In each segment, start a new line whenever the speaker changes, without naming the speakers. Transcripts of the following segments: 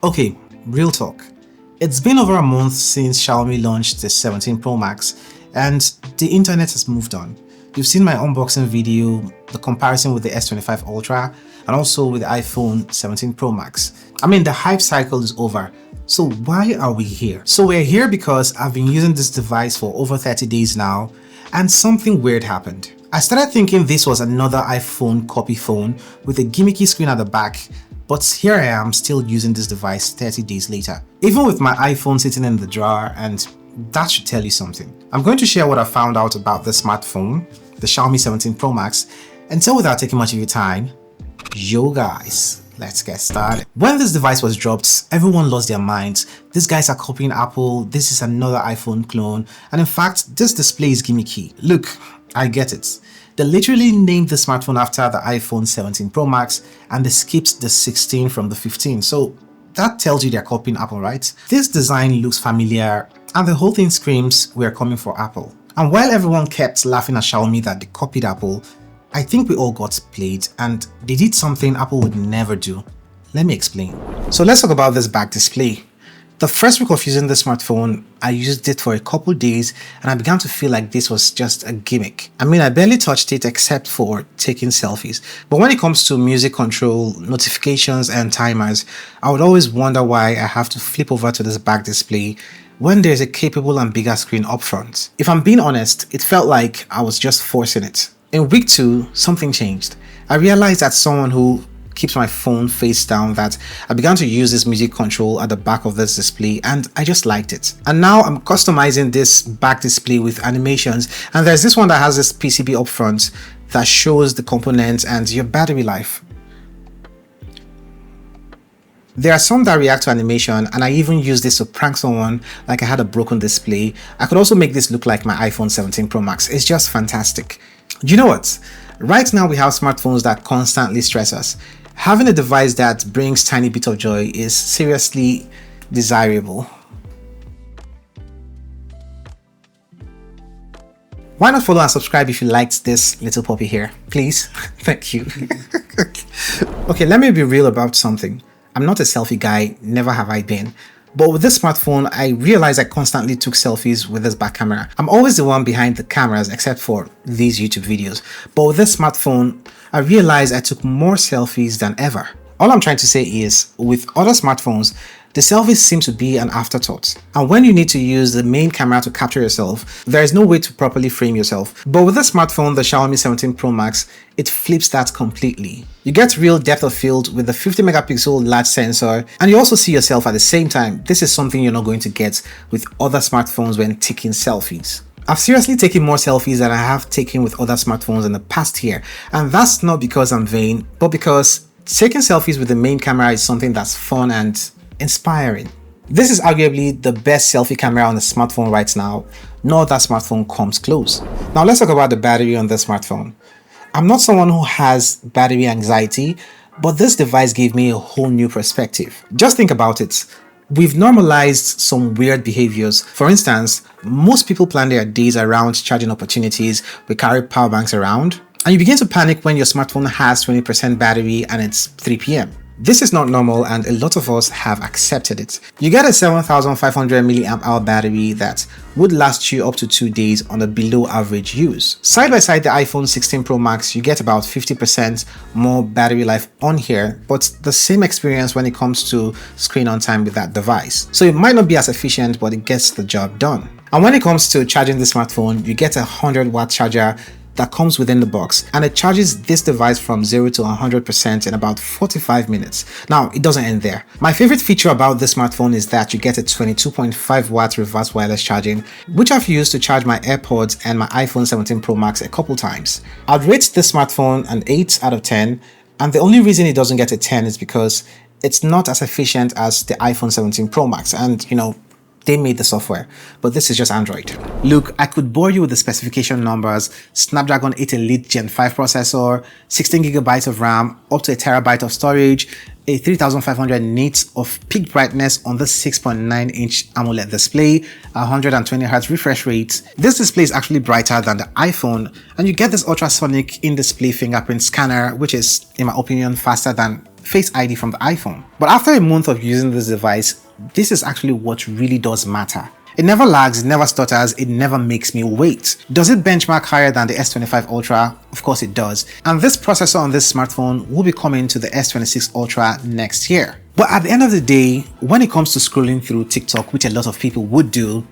Okay, real talk. It's been over a month since Xiaomi launched the 17 Pro Max and the internet has moved on. You've seen my unboxing video, the comparison with the S25 Ultra and also with the iPhone 17 Pro Max. I mean, the hype cycle is over. So why are we here? So we're here because I've been using this device for over 30 days now and something weird happened. I started thinking this was another iPhone copy phone with a gimmicky screen at the back, but here I am still using this device 30 days later, even with my iPhone sitting in the drawer, and that should tell you something. I'm going to share what I found out about the smartphone, the Xiaomi 17 Pro Max, and so without taking much of your time, yo guys, let's get started. When this device was dropped, everyone lost their minds. These guys are copying Apple, this is another iPhone clone, and in fact, this display is gimmicky. Look, I get it. They literally named the smartphone after the iPhone 17 Pro Max and they skipped the 16 from the 15. So that tells you they're copying Apple, right? This design looks familiar and the whole thing screams we're coming for Apple. And while everyone kept laughing at Xiaomi that they copied Apple, I think we all got played and they did something Apple would never do. Let me explain. So let's talk about this back display. The first week of using this smartphone, I used it for a couple days and I began to feel like this was just a gimmick. I mean, I barely touched it except for taking selfies. But when it comes to music control, notifications and timers, I would always wonder why I have to flip over to this back display when there's a capable and bigger screen up front. If I'm being honest, it felt like I was just forcing it. In week 2, something changed. I realized that someone who keeps my phone face down that I began to use this music control at the back of this display and I just liked it. And now I'm customizing this back display with animations, and there's this one that has this PCB up front that shows the components and your battery life. There are some that react to animation and I even use this to prank someone like I had a broken display. I could also make this look like my iPhone 17 Pro Max. It's just fantastic. You know what? Right now we have smartphones that constantly stress us. Having a device that brings tiny bit of joy is seriously desirable. Why not follow and subscribe if you liked this little puppy here? Please. Thank you. Okay, let me be real about something. I'm not a selfie guy, never have I been. But with this smartphone, I realized I constantly took selfies with this back camera. I'm always the one behind the cameras except for these YouTube videos. But with this smartphone, I realized I took more selfies than ever. All I'm trying to say is, with other smartphones, the selfies seem to be an afterthought. And when you need to use the main camera to capture yourself, there is no way to properly frame yourself. But with the smartphone, the Xiaomi 17 Pro Max, it flips that completely. You get real depth of field with the 50 megapixel large sensor, and you also see yourself at the same time. This is something you're not going to get with other smartphones when taking selfies. I've seriously taken more selfies than I have taken with other smartphones in the past year, and that's not because I'm vain, but because taking selfies with the main camera is something that's fun and inspiring. This is arguably the best selfie camera on the smartphone right now. No other smartphone comes close. Now let's talk about the battery on this smartphone. I'm not someone who has battery anxiety, but this device gave me a whole new perspective. Just think about it. We've normalized some weird behaviors. For instance, most people plan their days around charging opportunities. We carry power banks around, and you begin to panic when your smartphone has 20% battery and it's 3 p.m. This is not normal and a lot of us have accepted it. You get a 7500 mAh battery that would last you up to 2 days on a below average use. Side by side the iPhone 16 Pro Max, you get about 50% more battery life on here, but the same experience when it comes to screen on time with that device. So it might not be as efficient, but it gets the job done. And when it comes to charging the smartphone, you get a 100-watt charger that comes within the box, and it charges this device from 0 to 100% in about 45 minutes. Now, it doesn't end there. My favorite feature about this smartphone is that you get a 22.5 watt reverse wireless charging, which I've used to charge my AirPods and my iPhone 17 Pro Max a couple times. I'd rate this smartphone an 8 out of 10, and the only reason it doesn't get a 10 is because it's not as efficient as the iPhone 17 Pro Max, and they made the software, but this is just Android. Look, I could bore you with the specification numbers: Snapdragon 8 Elite Gen 5 processor, 16GB of RAM, up to a terabyte of storage, a 3500 nits of peak brightness on the 6.9-inch AMOLED display, 120Hz refresh rate. This display is actually brighter than the iPhone, and you get this ultrasonic in-display fingerprint scanner, which is, in my opinion, faster than Face ID from the iPhone. But after a month of using this device, this is actually what really does matter. It never lags, it never stutters, it never makes me wait. Does it benchmark higher than the S25 Ultra? Of course it does. And this processor on this smartphone will be coming to the S26 Ultra next year. But at the end of the day, when it comes to scrolling through TikTok, which a lot of people would do,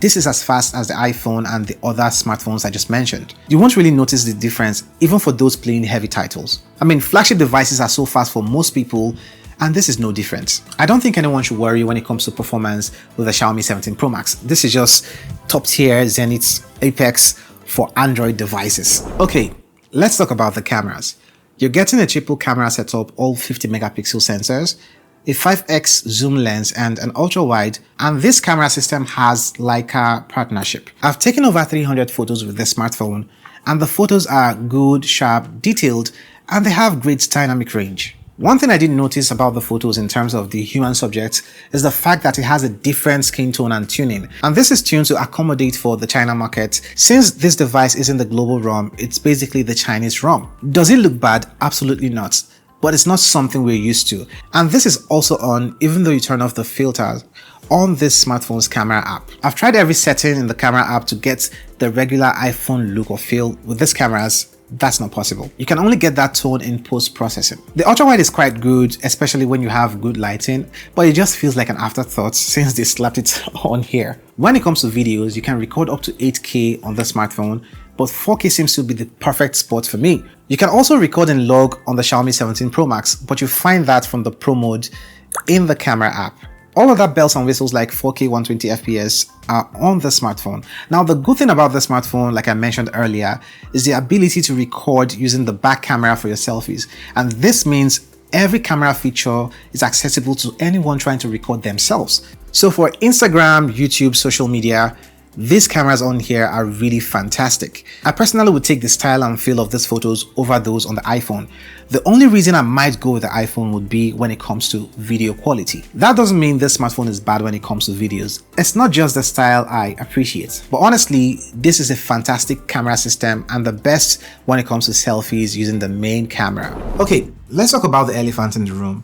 this is as fast as the iPhone and the other smartphones I just mentioned. You won't really notice the difference even for those playing heavy titles. I mean, flagship devices are so fast for most people, and this is no different. I don't think anyone should worry when it comes to performance with the Xiaomi 17 Pro Max. This is just top tier Zenith Apex for Android devices. Okay, let's talk about the cameras. You're getting a triple camera setup, all 50 megapixel sensors, a 5x zoom lens and an ultra wide, and this camera system has Leica partnership. I've taken over 300 photos with this smartphone, and the photos are good, sharp, detailed, and they have great dynamic range. One thing I didn't notice about the photos in terms of the human subject is the fact that it has a different skin tone and tuning, and this is tuned to accommodate for the China market. Since this device isn't the global ROM, it's basically the Chinese ROM. Does it look bad? Absolutely not. But it's not something we're used to. And this is also on even though you turn off the filters on this smartphone's camera app. I've tried every setting in the camera app to get the regular iPhone look or feel. With these cameras, that's not possible. You can only get that tone in post-processing. The ultrawide is quite good, especially when you have good lighting, but it just feels like an afterthought since they slapped it on here. When it comes to videos, you can record up to 8K on the smartphone, but 4K seems to be the perfect spot for me. You can also record in log on the Xiaomi 17 Pro Max, but you find that from the Pro mode in the camera app. All of that bells and whistles like 4K 120 FPS are on the smartphone. Now, the good thing about the smartphone, like I mentioned earlier, is the ability to record using the back camera for your selfies. And this means every camera feature is accessible to anyone trying to record themselves. So for Instagram, YouTube, social media, these cameras on here are really fantastic. I personally would take the style and feel of these photos over those on the iPhone. The only reason I might go with the iPhone would be when it comes to video quality. That doesn't mean this smartphone is bad when it comes to videos. It's not just the style I appreciate. But honestly, this is a fantastic camera system and the best when it comes to selfies using the main camera. Okay, let's talk about the elephant in the room.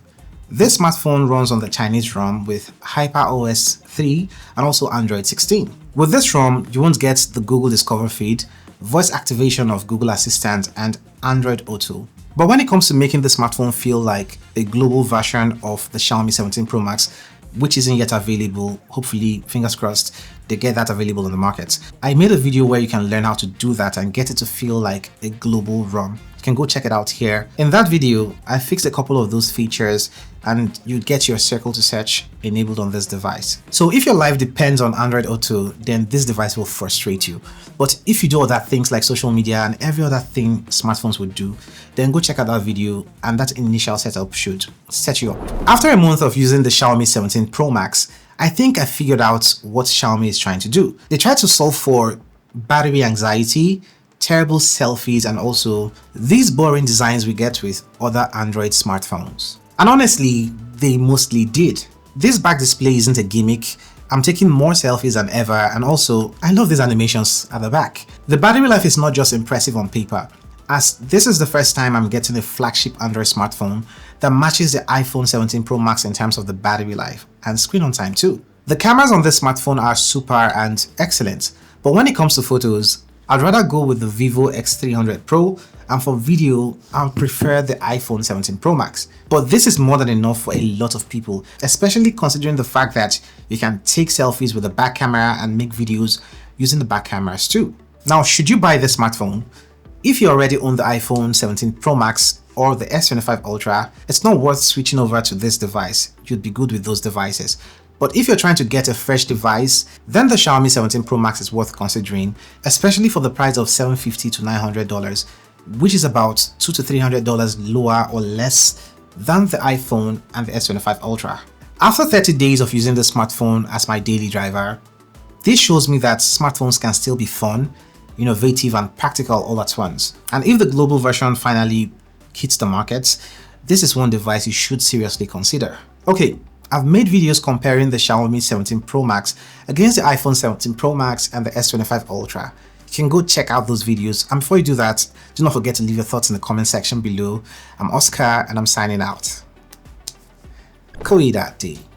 This smartphone runs on the Chinese ROM with HyperOS 3 and also Android 16. With this ROM, you won't get the Google Discover feed, voice activation of Google Assistant, and Android Auto. But when it comes to making the smartphone feel like a global version of the Xiaomi 17 Pro Max, which isn't yet available, hopefully, fingers crossed, they get that available in the market. I made a video where you can learn how to do that and get it to feel like a global ROM. You can go check it out here. In that video, I fixed a couple of those features and you get your circle to search enabled on this device. So if your life depends on Android Auto, then this device will frustrate you. But if you do other things like social media and every other thing smartphones would do, then go check out that video and that initial setup should set you up. After a month of using the Xiaomi 17 Pro Max, I think I figured out what Xiaomi is trying to do. They try to solve for battery anxiety, terrible selfies, and also these boring designs we get with other Android smartphones. And honestly, they mostly did. This back display isn't a gimmick. I'm taking more selfies than ever, and also I love these animations at the back. The battery life is not just impressive on paper, as this is the first time I'm getting a flagship Android smartphone that matches the iPhone 17 Pro Max in terms of the battery life and screen on time too. The cameras on this smartphone are super and excellent, but when it comes to photos, I'd rather go with the Vivo X300 Pro, and for video, I'll prefer the iPhone 17 Pro Max. But this is more than enough for a lot of people, especially considering the fact that you can take selfies with the back camera and make videos using the back cameras too. Now, should you buy this smartphone? If you already own the iPhone 17 Pro Max or the S25 Ultra, it's not worth switching over to this device. You'd be good with those devices. But if you're trying to get a fresh device, then the Xiaomi 17 Pro Max is worth considering, especially for the price of $750 to $900, which is about $200 to $300 lower or less than the iPhone and the S25 Ultra. After 30 days of using the smartphone as my daily driver, this shows me that smartphones can still be fun, innovative, and practical all at once. And if the global version finally hits the market, this is one device you should seriously consider. Okay, I've made videos comparing the Xiaomi 17 Pro Max against the iPhone 17 Pro Max and the S25 Ultra. You can go check out those videos, and before you do that, do not forget to leave your thoughts in the comment section below. I'm Oscar and I'm signing out. Koidati.